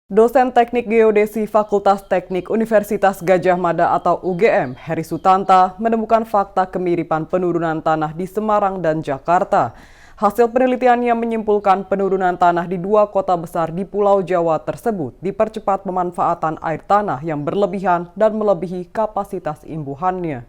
Dosen Teknik Geodesi Fakultas Teknik Universitas Gadjah Mada atau UGM, Heri Sutanta, menemukan fakta kemiripan penurunan tanah di Semarang dan Jakarta. Hasil penelitiannya menyimpulkan penurunan tanah di dua kota besar di Pulau Jawa tersebut dipercepat pemanfaatan air tanah yang berlebihan dan melebihi kapasitas imbuhannya.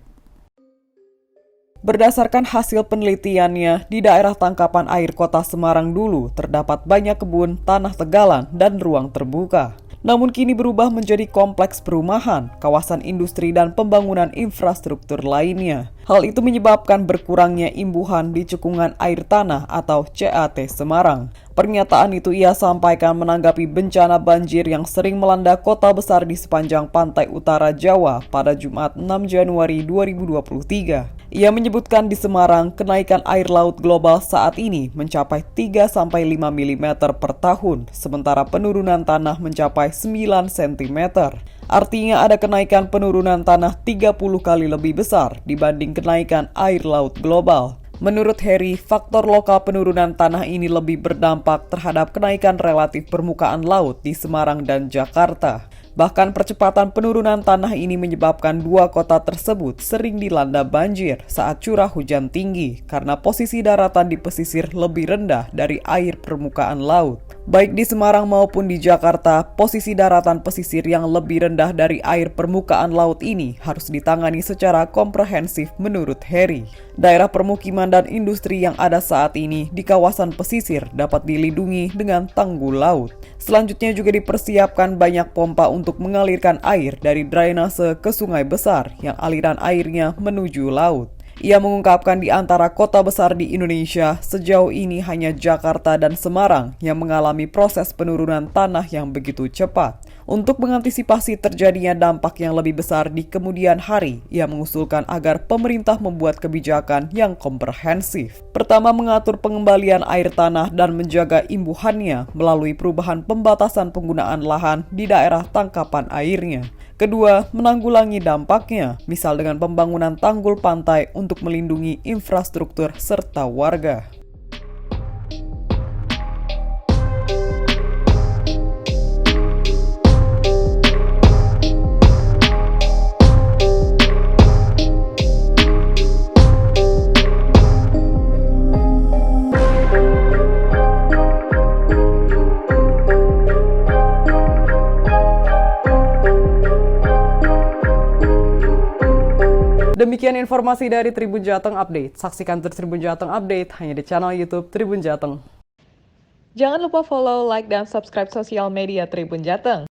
Berdasarkan hasil penelitiannya, di daerah tangkapan air kota Semarang dulu terdapat banyak kebun, tanah tegalan, dan ruang terbuka. Namun kini berubah menjadi kompleks perumahan, kawasan industri, dan pembangunan infrastruktur lainnya. Hal itu menyebabkan berkurangnya imbuhan di cekungan air tanah atau CAT Semarang. Pernyataan itu ia sampaikan menanggapi bencana banjir yang sering melanda kota besar di sepanjang pantai utara Jawa pada Jumat 6 Januari 2023. Ia menyebutkan di Semarang, kenaikan air laut global saat ini mencapai 3-5 mm per tahun, sementara penurunan tanah mencapai 9 cm. Artinya ada kenaikan penurunan tanah 30 kali lebih besar dibanding kenaikan air laut global. Menurut Heri, faktor lokal penurunan tanah ini lebih berdampak terhadap kenaikan relatif permukaan laut di Semarang dan Jakarta. Bahkan percepatan penurunan tanah ini menyebabkan dua kota tersebut sering dilanda banjir saat curah hujan tinggi karena posisi daratan di pesisir lebih rendah dari air permukaan laut. Baik di Semarang maupun di Jakarta, posisi daratan pesisir yang lebih rendah dari air permukaan laut ini harus ditangani secara komprehensif menurut Heri. Daerah permukiman dan industri yang ada saat ini di kawasan pesisir dapat dilindungi dengan tanggul laut. Selanjutnya juga dipersiapkan banyak pompa untuk mengalirkan air dari drainase ke sungai besar yang aliran airnya menuju laut. Ia mengungkapkan di antara kota besar di Indonesia, sejauh ini hanya Jakarta dan Semarang yang mengalami proses penurunan tanah yang begitu cepat. Untuk mengantisipasi terjadinya dampak yang lebih besar di kemudian hari, ia mengusulkan agar pemerintah membuat kebijakan yang komprehensif. Pertama, mengatur pengembalian air tanah dan menjaga imbuhannya melalui perubahan pembatasan penggunaan lahan di daerah tangkapan airnya. Kedua, menanggulangi dampaknya, misal dengan pembangunan tanggul pantai untuk melindungi infrastruktur serta warga. Demikian informasi dari Tribun Jateng Update. Saksikan terus Tribun Jateng Update hanya di channel YouTube Tribun Jateng. Jangan lupa follow, like, dan subscribe sosial media Tribun Jateng.